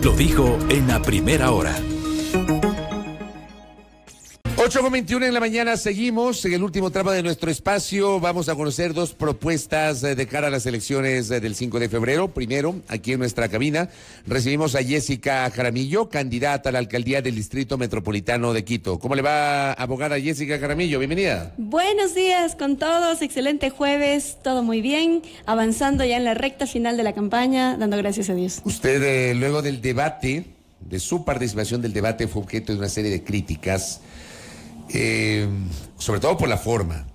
Lo dijo en la primera hora. 8:21 en la mañana, seguimos en el último tramo de nuestro espacio. Vamos a conocer dos propuestas de cara a las elecciones del 5 de febrero. Primero, aquí en nuestra cabina, recibimos a Jessica Jaramillo, candidata a la alcaldía del Distrito Metropolitano de Quito. ¿Cómo le va, abogada Jessica Jaramillo? Bienvenida. Buenos días con todos, excelente jueves, todo muy bien, avanzando ya en la recta final de la campaña, dando gracias a Dios. Usted, luego del debate, de su participación del debate, fue objeto de una serie de críticas. Sobre todo por la forma.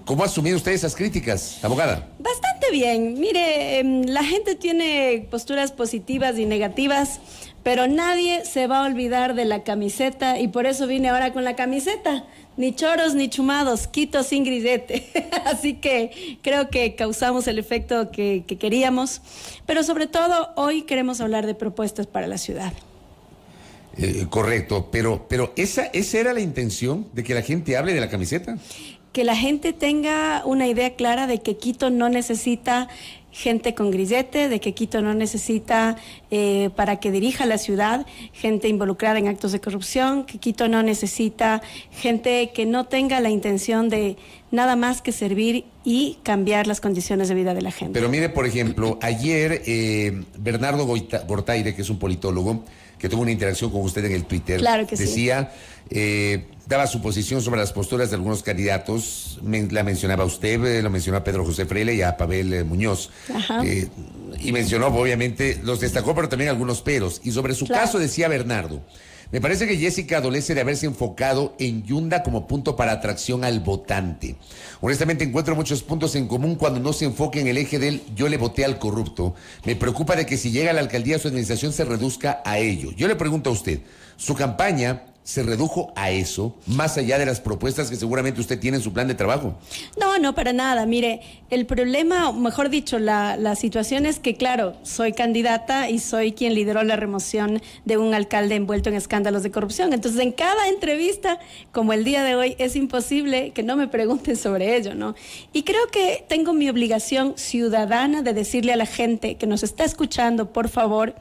¿Cómo ha asumido usted esas críticas, abogada? Bastante bien. Mire, la gente tiene posturas positivas y negativas, pero nadie se va a olvidar de la camiseta y por eso vine ahora con la camiseta. Ni choros ni chumados, Quito sin grisete. Así que creo que causamos el efecto que queríamos, pero sobre todo hoy queremos hablar de propuestas para la ciudad. Correcto, pero esa era la intención, de que la gente hable de la camiseta. Que la gente tenga una idea clara de que Quito no necesita gente con grisete, de que Quito no necesita para que dirija la ciudad gente involucrada en actos de corrupción, que Quito no necesita gente que no tenga la intención de nada más que servir y cambiar las condiciones de vida de la gente. Pero mire, por ejemplo, ayer Bernardo Gortaire, que es un politólogo, que tuvo una interacción con usted en el Twitter, claro que decía, daba su posición sobre las posturas de algunos candidatos, la mencionaba usted, lo mencionó a Pedro José Freile y a Pavel Muñoz, y mencionó, obviamente, los destacó, pero también algunos peros, y sobre su caso decía Bernardo, me parece que Jessica adolece de haberse enfocado en Yunda como punto para atracción al votante. Honestamente encuentro muchos puntos en común cuando no se enfoque en el eje del yo le voté al corrupto. Me preocupa de que si llega a la alcaldía su administración se reduzca a ello. Yo le pregunto a usted, ¿su campaña se redujo a eso, más allá de las propuestas que seguramente usted tiene en su plan de trabajo? No, para nada. Mire, el problema, o mejor dicho, la situación es que, claro, soy candidata y soy quien lideró la remoción de un alcalde envuelto en escándalos de corrupción. Entonces, en cada entrevista, como el día de hoy, es imposible que no me pregunten sobre ello, ¿no? Y creo que tengo mi obligación ciudadana de decirle a la gente que nos está escuchando, por favor,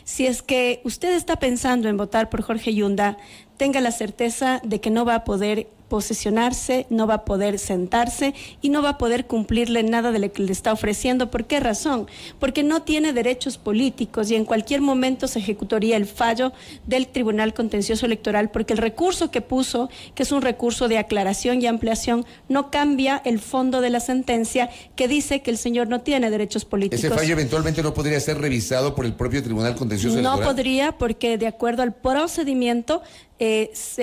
si es que usted está pensando en votar por Jorge Yunda, tenga la certeza de que no va a poder posesionarse, no va a poder sentarse y no va a poder cumplirle nada de lo que le está ofreciendo. ¿Por qué razón? Porque no tiene derechos políticos y en cualquier momento se ejecutaría el fallo del Tribunal Contencioso Electoral, porque el recurso que puso, que es un recurso de aclaración y ampliación, no cambia el fondo de la sentencia que dice que el señor no tiene derechos políticos. ¿Ese fallo eventualmente no podría ser revisado por el propio Tribunal Contencioso Electoral? No podría, porque de acuerdo al procedimiento,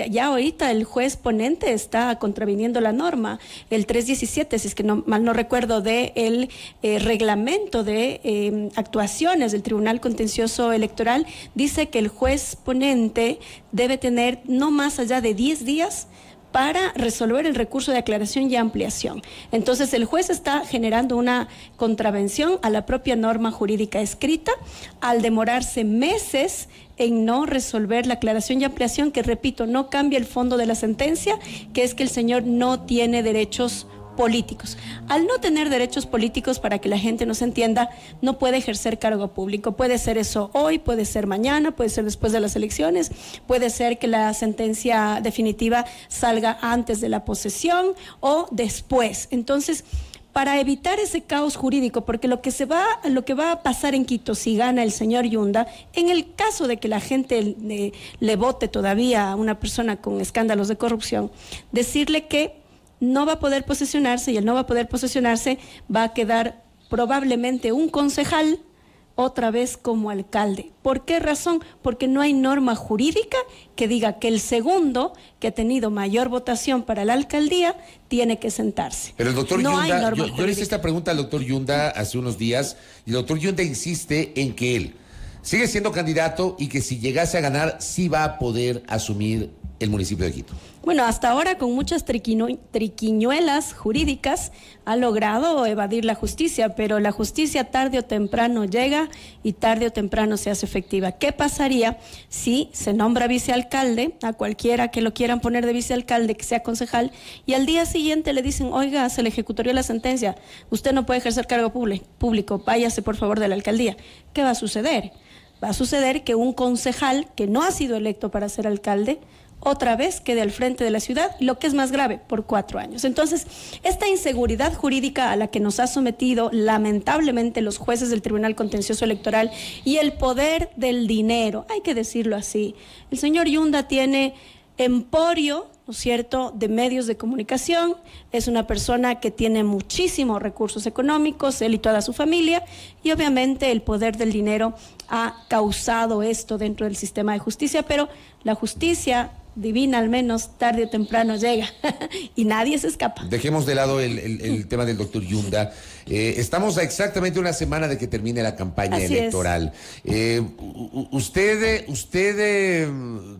ya ahorita el juez ponente está contraviniendo la norma, el 317, si es que mal no recuerdo, del reglamento de actuaciones del Tribunal Contencioso Electoral, dice que el juez ponente debe tener no más allá de 10 días para resolver el recurso de aclaración y ampliación. Entonces el juez está generando una contravención a la propia norma jurídica escrita al demorarse meses en no resolver la aclaración y ampliación, que repito, no cambia el fondo de la sentencia, que es que el señor no tiene derechos políticos. Al no tener derechos políticos, para que la gente nos entienda, no puede ejercer cargo público. Puede ser eso hoy, puede ser mañana, puede ser después de las elecciones, puede ser que la sentencia definitiva salga antes de la posesión o después. Entonces, para evitar ese caos jurídico, porque lo que va a pasar en Quito si gana el señor Yunda, en el caso de que la gente le vote todavía a una persona con escándalos de corrupción, decirle que no va a poder posesionarse, y el no va a poder posesionarse va a quedar probablemente un concejal otra vez como alcalde. ¿Por qué razón? Porque no hay norma jurídica que diga que el segundo, que ha tenido mayor votación para la alcaldía, tiene que sentarse. Pero el doctor Yunda, yo le hice esta pregunta al doctor Yunda hace unos días, y el doctor Yunda insiste en que él sigue siendo candidato y que si llegase a ganar, sí va a poder asumir el municipio de Quito. Bueno, hasta ahora con muchas triquiñuelas jurídicas ha logrado evadir la justicia, pero la justicia tarde o temprano llega y tarde o temprano se hace efectiva. ¿Qué pasaría si se nombra vicealcalde a cualquiera que lo quieran poner de vicealcalde, que sea concejal, y al día siguiente le dicen, oiga, se le ejecutaría la sentencia, usted no puede ejercer cargo público, váyase por favor de la alcaldía? ¿Qué va a suceder? va a suceder que un concejal que no ha sido electo para ser alcalde otra vez quede al frente de la ciudad, lo que es más grave, por 4 años. Entonces, esta inseguridad jurídica a la que nos ha sometido lamentablemente los jueces del Tribunal Contencioso Electoral y el poder del dinero, hay que decirlo así. El señor Yunda tiene emporio, ¿no es cierto?, de medios de comunicación, es una persona que tiene muchísimos recursos económicos, él y toda su familia, y obviamente el poder del dinero ha causado esto dentro del sistema de justicia, pero la justicia divina al menos tarde o temprano llega y nadie se escapa. Dejemos de lado el tema del doctor Yunda. Estamos a exactamente una semana de que termine la campaña electoral. Usted,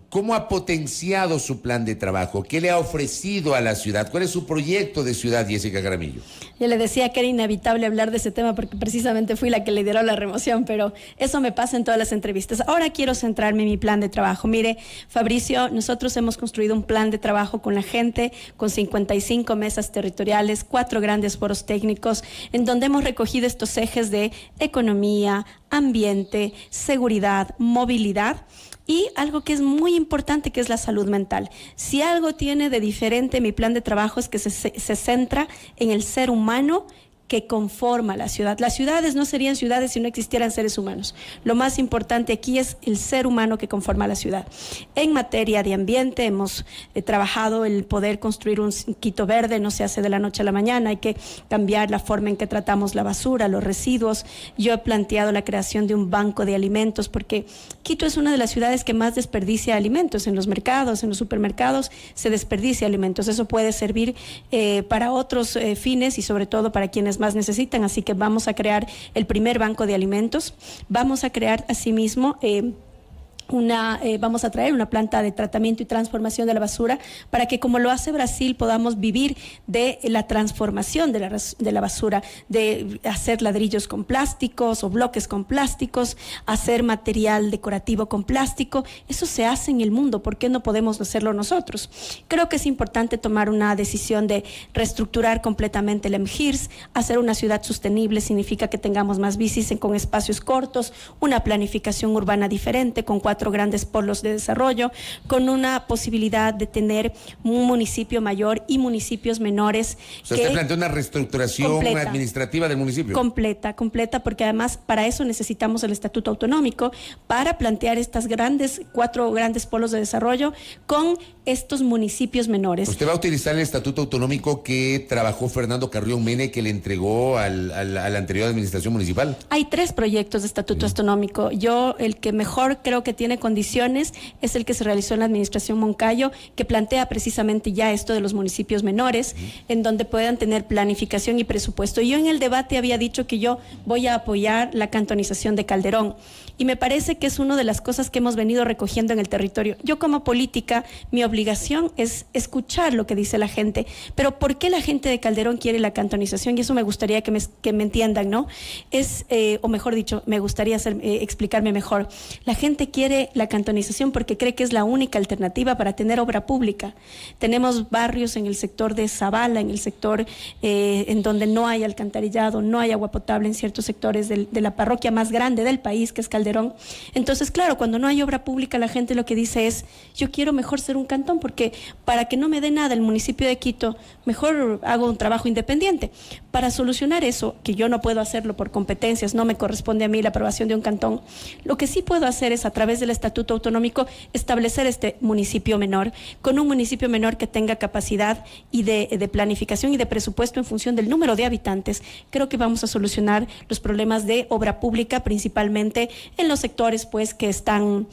¿cómo ha potenciado su plan de trabajo? ¿Qué le ha ofrecido a la ciudad? ¿Cuál es su proyecto de ciudad, Jessica Jaramillo? Yo le decía que era inevitable hablar de ese tema porque precisamente fui la que lideró la remoción, pero eso me pasa en todas las entrevistas. Ahora quiero centrarme en mi plan de trabajo. Mire, Fabricio, nosotros hemos construido un plan de trabajo con la gente, con 55 mesas territoriales, 4 grandes foros técnicos, en donde hemos recogido estos ejes de economía, ambiente, seguridad, movilidad y algo que es muy importante, que es la salud mental. Si algo tiene de diferente mi plan de trabajo es que se centra en el ser humano que conforma la ciudad. Las ciudades no serían ciudades si no existieran seres humanos. Lo más importante aquí es el ser humano que conforma la ciudad. En materia de ambiente hemos trabajado el poder construir un Quito verde, no se hace de la noche a la mañana, hay que cambiar la forma en que tratamos la basura, los residuos. Yo he planteado la creación de un banco de alimentos porque Quito es una de las ciudades que más desperdicia alimentos. En los mercados, en los supermercados se desperdicia alimentos. Eso puede servir para otros fines y sobre todo para quienes más necesitan, así que vamos a crear el primer banco de alimentos, vamos a crear asimismo vamos a traer una planta de tratamiento y transformación de la basura para que, como lo hace Brasil, podamos vivir de la transformación de la basura, de hacer ladrillos con plásticos o bloques con plásticos, hacer material decorativo con plástico. Eso se hace en el mundo, ¿por qué no podemos hacerlo nosotros? Creo que es importante tomar una decisión de reestructurar completamente el MGIRS. Hacer una ciudad sostenible significa que tengamos más bicis con espacios cortos, una planificación urbana diferente, con 4 grandes polos de desarrollo, con una posibilidad de tener un municipio mayor y municipios menores. O sea, usted plantea una reestructuración administrativa del municipio. Completa, porque además para eso necesitamos el estatuto autonómico, para plantear estas 4 grandes polos de desarrollo con estos municipios menores. ¿Usted va a utilizar el estatuto autonómico que trabajó Fernando Carrión Mene, que le entregó a la anterior administración municipal? Hay 3 proyectos de estatuto autonómico. Yo, el que mejor creo que tiene condiciones es el que se realizó en la administración Moncayo, que plantea precisamente ya esto de los municipios menores, en donde puedan tener planificación y presupuesto. Yo en el debate había dicho que yo voy a apoyar la cantonización de Calderón, y me parece que es una de las cosas que hemos venido recogiendo en el territorio. Yo, como política, mi obligación es escuchar lo que dice la gente, pero ¿por qué la gente de Calderón quiere la cantonización? Y eso me gustaría que me entiendan, ¿no? O mejor dicho, me gustaría explicarme mejor. La gente quiere la cantonización porque cree que es la única alternativa para tener obra pública. Tenemos barrios en el sector de Zavala, en el sector en donde no hay alcantarillado, no hay agua potable en ciertos sectores de la parroquia más grande del país, que es Calderón. Entonces, claro, cuando no hay obra pública, la gente lo que dice es: yo quiero mejor ser un cantón, porque para que no me dé nada el municipio de Quito, mejor hago un trabajo independiente. Para solucionar eso, que yo no puedo hacerlo por competencias, no me corresponde a mí la aprobación de un cantón, lo que sí puedo hacer es, a través del estatuto autonómico, establecer este municipio menor, con un municipio menor que tenga capacidad y de planificación y de presupuesto en función del número de habitantes. Creo que vamos a solucionar los problemas de obra pública, principalmente en los sectores pues que están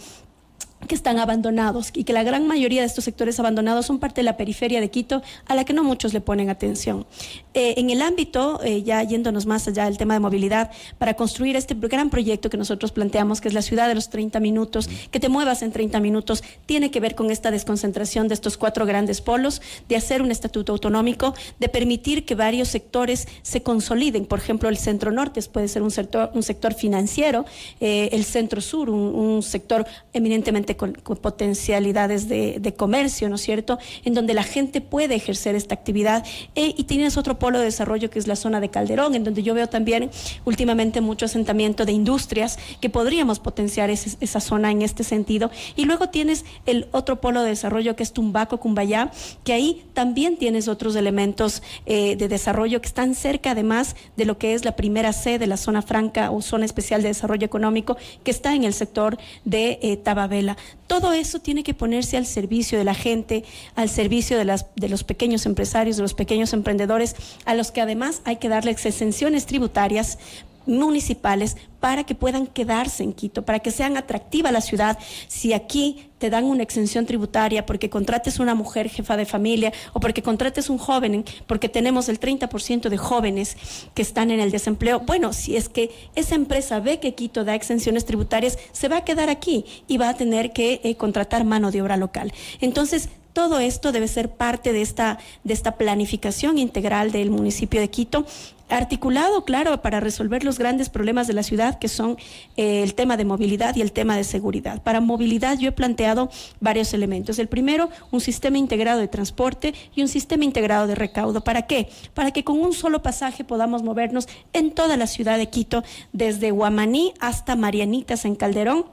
abandonados, y que la gran mayoría de estos sectores abandonados son parte de la periferia de Quito, a la que no muchos le ponen atención. En el ámbito, ya yéndonos más allá del tema de movilidad, para construir este gran proyecto que nosotros planteamos, que es la ciudad de los 30 minutos, que te muevas en 30 minutos, tiene que ver con esta desconcentración de estos 4 grandes polos, de hacer un estatuto autonómico, de permitir que varios sectores se consoliden. Por ejemplo, el centro norte puede ser un sector financiero, el centro sur, un sector eminentemente obviamente con potencialidades de comercio, ¿no es cierto?, en donde la gente puede ejercer esta actividad. Y tienes otro polo de desarrollo que es la zona de Calderón, en donde yo veo también últimamente mucho asentamiento de industrias que podríamos potenciar esa zona en este sentido. Y luego tienes el otro polo de desarrollo que es Tumbaco, Cumbayá, que ahí también tienes otros elementos de desarrollo que están cerca, además de lo que es la primera C de la zona franca o zona especial de desarrollo económico, que está en el sector de Tababela. Todo eso tiene que ponerse al servicio de la gente, al servicio de los pequeños empresarios, de los pequeños emprendedores, a los que además hay que darles exenciones tributarias municipales para que puedan quedarse en Quito, para que sean atractiva la ciudad. Si aquí te dan una exención tributaria porque contrates una mujer jefa de familia o porque contrates un joven, porque tenemos el 30% de jóvenes que están en el desempleo, bueno, si es que esa empresa ve que Quito da exenciones tributarias, se va a quedar aquí y va a tener que contratar mano de obra local. Entonces, todo esto debe ser parte de esta planificación integral del municipio de Quito, articulado, claro, para resolver los grandes problemas de la ciudad, que son el tema de movilidad y el tema de seguridad. Para movilidad yo he planteado varios elementos. El primero, un sistema integrado de transporte y un sistema integrado de recaudo. ¿Para qué? Para que con un solo pasaje podamos movernos en toda la ciudad de Quito, desde Huamaní hasta Marianitas en Calderón,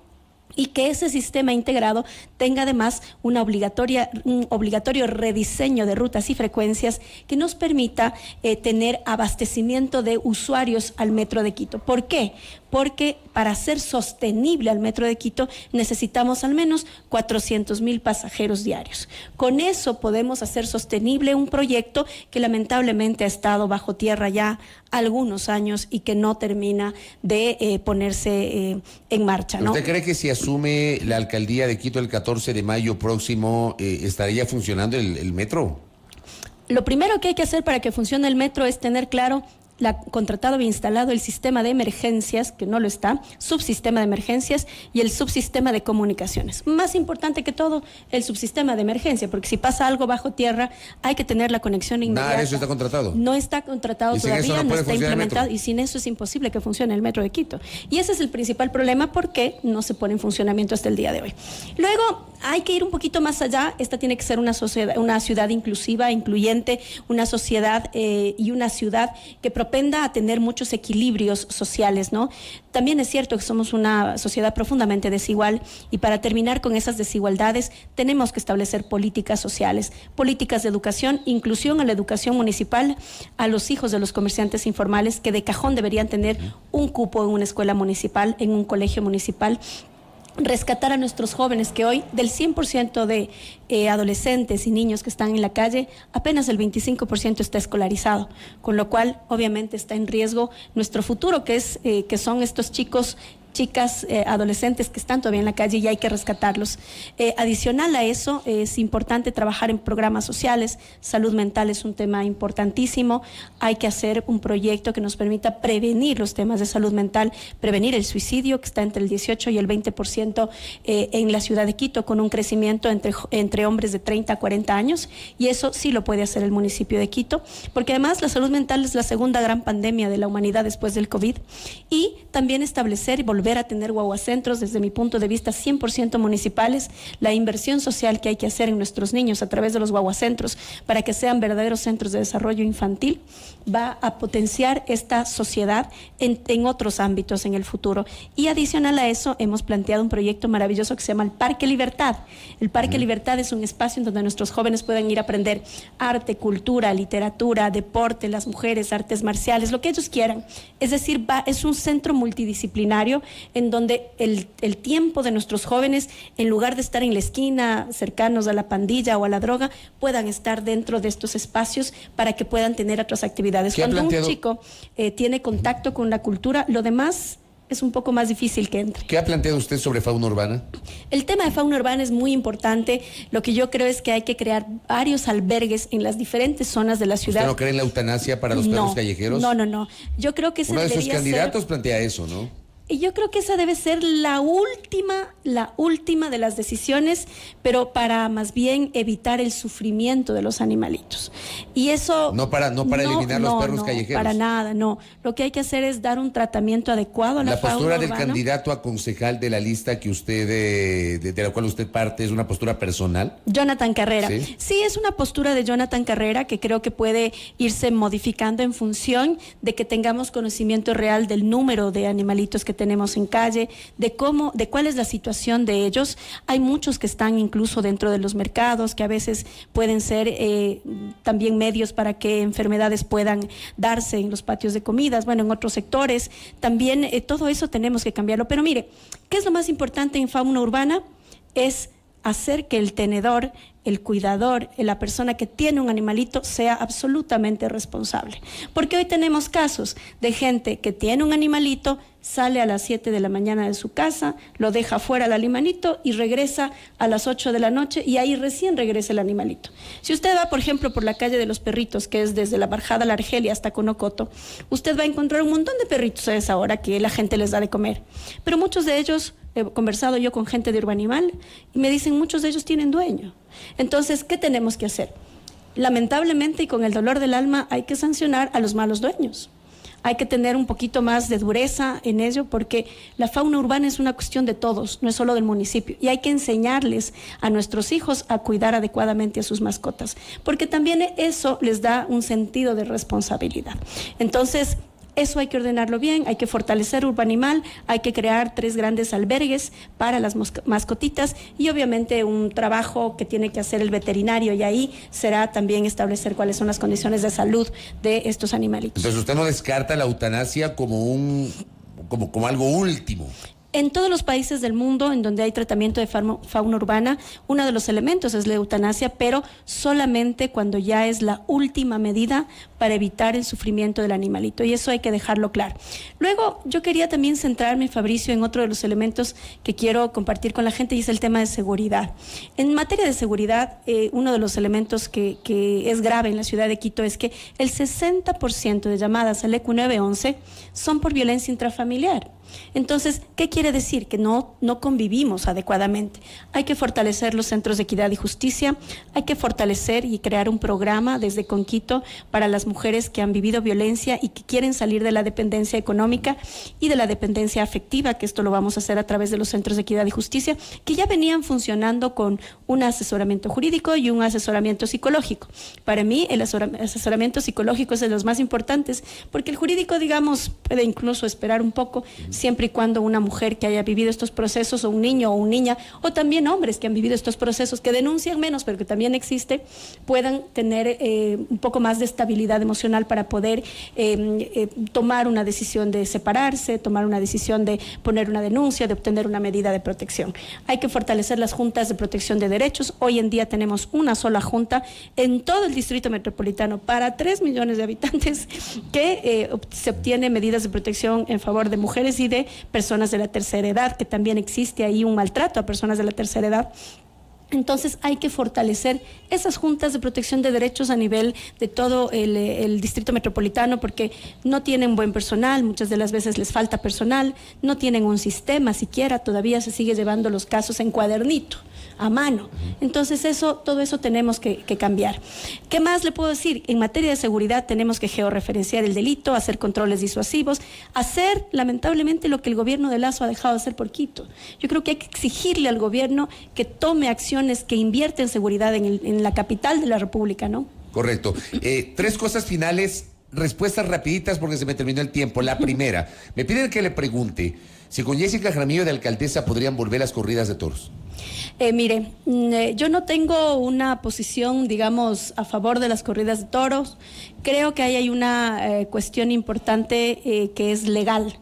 y que ese sistema integrado tenga además un obligatorio rediseño de rutas y frecuencias que nos permita tener abastecimiento de usuarios al Metro de Quito. ¿Por qué? Porque para ser sostenible al Metro de Quito necesitamos al menos 400,000 pasajeros diarios. Con eso podemos hacer sostenible un proyecto que lamentablemente ha estado bajo tierra ya algunos años y que no termina de ponerse en marcha, ¿no? ¿Usted cree que si asume la alcaldía de Quito el 14 de mayo próximo, estaría funcionando el metro? Lo primero que hay que hacer para que funcione el metro es tener claro contratado e instalado el sistema de emergencias, que no lo está, subsistema de emergencias y el subsistema de comunicaciones. Más importante que todo, el subsistema de emergencia, porque si pasa algo bajo tierra, hay que tener la conexión inmediata. Nada de eso está contratado. No está contratado todavía, no está implementado, y sin eso es imposible que funcione el metro de Quito. Y ese es el principal problema, porque no se pone en funcionamiento hasta el día de hoy. Luego, hay que ir un poquito más allá. Esta tiene que ser una ciudad inclusiva, incluyente, una sociedad y una ciudad que propenda a tener muchos equilibrios sociales, ¿no? También es cierto que somos una sociedad profundamente desigual, y para terminar con esas desigualdades tenemos que establecer políticas sociales, políticas de educación, inclusión a la educación municipal, a los hijos de los comerciantes informales, que de cajón deberían tener un cupo en una escuela municipal, en un colegio municipal. Rescatar a nuestros jóvenes, que hoy del 100% de adolescentes y niños que están en la calle, apenas el 25% está escolarizado, con lo cual obviamente está en riesgo nuestro futuro, que son estos chicas, adolescentes que están todavía en la calle, y hay que rescatarlos. Adicional a eso, es importante trabajar en programas sociales. Salud mental es un tema importantísimo. Hay que hacer un proyecto que nos permita prevenir los temas de salud mental, prevenir el suicidio, que está entre el 18 y el 20% en la ciudad de Quito, con un crecimiento entre hombres de 30 a 40 años, y eso sí lo puede hacer el municipio de Quito, porque además la salud mental es la segunda gran pandemia de la humanidad después del COVID. Y también establecer y volver a tener guaguacentros, desde mi punto de vista 100% municipales. La inversión social que hay que hacer en nuestros niños a través de los guaguacentros para que sean verdaderos centros de desarrollo infantil va a potenciar esta sociedad en otros ámbitos en el futuro. Y adicional a eso, hemos planteado un proyecto maravilloso que se llama el Parque Libertad. El Parque Libertad es un espacio en donde nuestros jóvenes pueden ir a aprender arte, cultura, literatura, deporte, las mujeres, artes marciales, lo que ellos quieran. Es decir, es un centro multidisciplinario en donde el tiempo de nuestros jóvenes, en lugar de estar en la esquina cercanos a la pandilla o a la droga, puedan estar dentro de estos espacios para que puedan tener otras actividades. Cuando un chico tiene contacto con la cultura, lo demás es un poco más difícil que entre. ¿Qué ha planteado usted sobre fauna urbana? El tema de fauna urbana es muy importante. Lo que yo creo es que hay que crear varios albergues en las diferentes zonas de la ciudad. ¿Usted no cree en la eutanasia para los perros callejeros? No. Yo creo que uno de sus candidatos plantea eso, ¿no? Yo creo que esa debe ser la última de las decisiones, pero para más bien evitar el sufrimiento de los animalitos. Y eso... No para eliminar los perros callejeros. Para nada, no. Lo que hay que hacer es dar un tratamiento adecuado a la fauna postura del urbana. Candidato a concejal de la lista que usted, de la cual usted parte, ¿es una postura personal? Jonathan Carrera. Sí. Sí, es una postura de Jonathan Carrera que creo que puede irse modificando en función de que tengamos conocimiento real del número de animalitos que tenemos en calle, de cuál es la situación de ellos. Hay muchos que están incluso dentro de los mercados, que a veces pueden ser también medios para que enfermedades puedan darse en los patios de comidas, bueno, en otros sectores. También todo eso tenemos que cambiarlo. Pero mire, ¿qué es lo más importante en fauna urbana? Es hacer que el tenedor, el cuidador, la persona que tiene un animalito sea absolutamente responsable. Porque hoy tenemos casos de gente que tiene un animalito, sale a las 7 de la mañana de su casa, lo deja fuera al animalito y regresa a las 8 de la noche y ahí recién regresa el animalito. Si usted va, por ejemplo, por la calle de los perritos, que es desde la Bajada La Argelia hasta Conocoto, usted va a encontrar un montón de perritos a esa hora que la gente les da de comer. Pero muchos de ellos, he conversado yo con gente de Urbanimal y me dicen muchos de ellos tienen dueño. Entonces, ¿qué tenemos que hacer? Lamentablemente y con el dolor del alma hay que sancionar a los malos dueños. Hay que tener un poquito más de dureza en ello porque la fauna urbana es una cuestión de todos, no es solo del municipio. Y hay que enseñarles a nuestros hijos a cuidar adecuadamente a sus mascotas, porque también eso les da un sentido de responsabilidad. Entonces, eso hay que ordenarlo bien, hay que fortalecer Urbanimal, hay que crear 3 grandes albergues para las mascotitas y obviamente un trabajo que tiene que hacer el veterinario y ahí será también establecer cuáles son las condiciones de salud de estos animalitos. Entonces usted no descarta la eutanasia como algo último. En todos los países del mundo en donde hay tratamiento de fauna urbana, uno de los elementos es la eutanasia, pero solamente cuando ya es la última medida para evitar el sufrimiento del animalito, y eso hay que dejarlo claro. Luego, yo quería también centrarme, Fabricio, en otro de los elementos que quiero compartir con la gente, y es el tema de seguridad. En materia de seguridad, uno de los elementos que es grave en la ciudad de Quito es que el 60% de llamadas al ECU 911 son por violencia intrafamiliar. Entonces, ¿qué quiere decir? Que no convivimos adecuadamente. Hay que fortalecer los centros de equidad y justicia, hay que fortalecer y crear un programa desde Conquito para las mujeres que han vivido violencia y que quieren salir de la dependencia económica y de la dependencia afectiva, que esto lo vamos a hacer a través de los centros de equidad y justicia, que ya venían funcionando con un asesoramiento jurídico y un asesoramiento psicológico. Para mí, el asesoramiento psicológico es de los más importantes, porque el jurídico, digamos, puede incluso esperar un poco, siempre y cuando una mujer que haya vivido estos procesos, o un niño o una niña, o también hombres que han vivido estos procesos, que denuncian menos, pero que también existe, puedan tener un poco más de estabilidad emocional para poder tomar una decisión de separarse, tomar una decisión de poner una denuncia, de obtener una medida de protección. Hay que fortalecer las juntas de protección de derechos. Hoy en día tenemos una sola junta en todo el distrito metropolitano para 3 millones de habitantes que se obtiene medidas de protección en favor de mujeres y de personas de la tercera edad, que también existe ahí un maltrato a personas de la tercera edad. Entonces hay que fortalecer esas juntas de protección de derechos a nivel de todo el distrito metropolitano, porque no tienen buen personal, muchas de las veces les falta personal, no tienen un sistema siquiera, todavía se sigue llevando los casos en cuadernito, a mano. Entonces todo eso tenemos que cambiar. ¿Qué más le puedo decir? En materia de seguridad tenemos que georreferenciar el delito, hacer controles disuasivos, hacer lamentablemente lo que el gobierno de Lasso ha dejado de hacer por Quito. Yo creo que hay que exigirle al gobierno que tome acciones, que invierte en seguridad en la capital de la República, ¿no? Correcto. 3 cosas finales, respuestas rapiditas porque se me terminó el tiempo. La primera, me piden que le pregunte si con Jessica Jaramillo de alcaldesa podrían volver las corridas de toros. Mire, yo no tengo una posición, digamos, a favor de las corridas de toros. Creo que ahí hay una cuestión importante que es legal.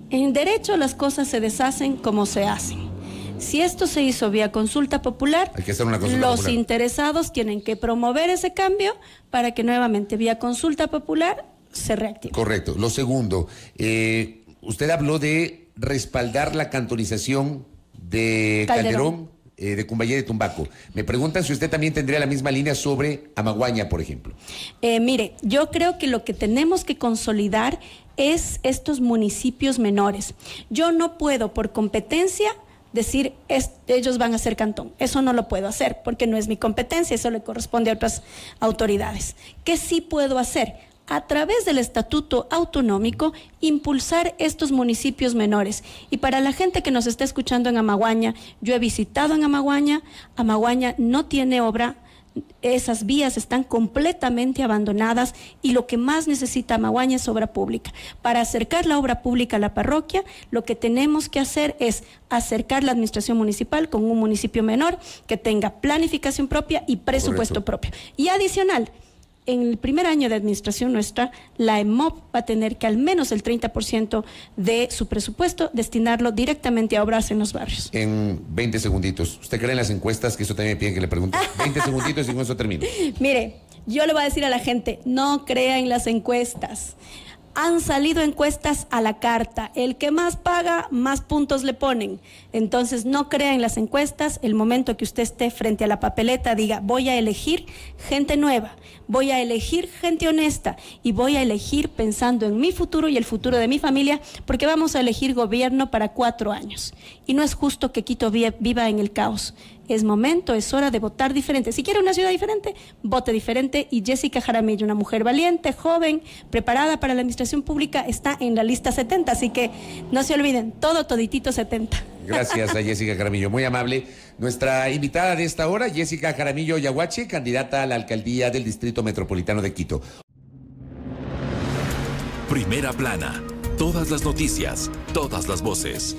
En derecho las cosas se deshacen como se hacen. Si esto se hizo vía consulta popular, hay que hacer una consulta los popular. Interesados tienen que promover ese cambio para que nuevamente vía consulta popular se reactive. Correcto. Lo segundo, usted habló de respaldar la cantonización de Calderón, de Cumbayé de Tumbaco. Me preguntan si usted también tendría la misma línea sobre Amaguaña, por ejemplo. Mire, yo creo que lo que tenemos que consolidar es estos municipios menores. Yo no puedo por competencia decir ellos van a ser cantón. Eso no lo puedo hacer porque no es mi competencia, eso le corresponde a otras autoridades. ¿Qué sí puedo hacer? A través del estatuto autonómico, impulsar estos municipios menores. Y para la gente que nos está escuchando en Amaguaña, yo he visitado en Amaguaña no tiene obra, esas vías están completamente abandonadas y lo que más necesita Amaguaña es obra pública. Para acercar la obra pública a la parroquia, lo que tenemos que hacer es acercar la administración municipal con un municipio menor que tenga planificación propia y presupuesto propio. Y adicional, en el primer año de administración nuestra, la EMOP va a tener que al menos el 30% de su presupuesto destinarlo directamente a obras en los barrios. En 20 segunditos. ¿Usted cree en las encuestas? Que eso también me piden que le pregunte. 20 segunditos y con eso termino. Mire, yo le voy a decir a la gente, no crea en las encuestas. Han salido encuestas a la carta. El que más paga, más puntos le ponen. Entonces, no crea en las encuestas. El momento que usted esté frente a la papeleta, diga, voy a elegir gente nueva, voy a elegir gente honesta y voy a elegir pensando en mi futuro y el futuro de mi familia, porque vamos a elegir gobierno para 4 años. Y no es justo que Quito viva en el caos. Es momento, es hora de votar diferente. Si quiere una ciudad diferente, vote diferente. Y Jessica Jaramillo, una mujer valiente, joven, preparada para la administración pública, está en la lista 70. Así que no se olviden, toditito 70. Gracias a Jessica Jaramillo, muy amable. Nuestra invitada de esta hora, Jessica Jaramillo Yaguachi, candidata a la alcaldía del Distrito Metropolitano de Quito. Primera plana. Todas las noticias, todas las voces.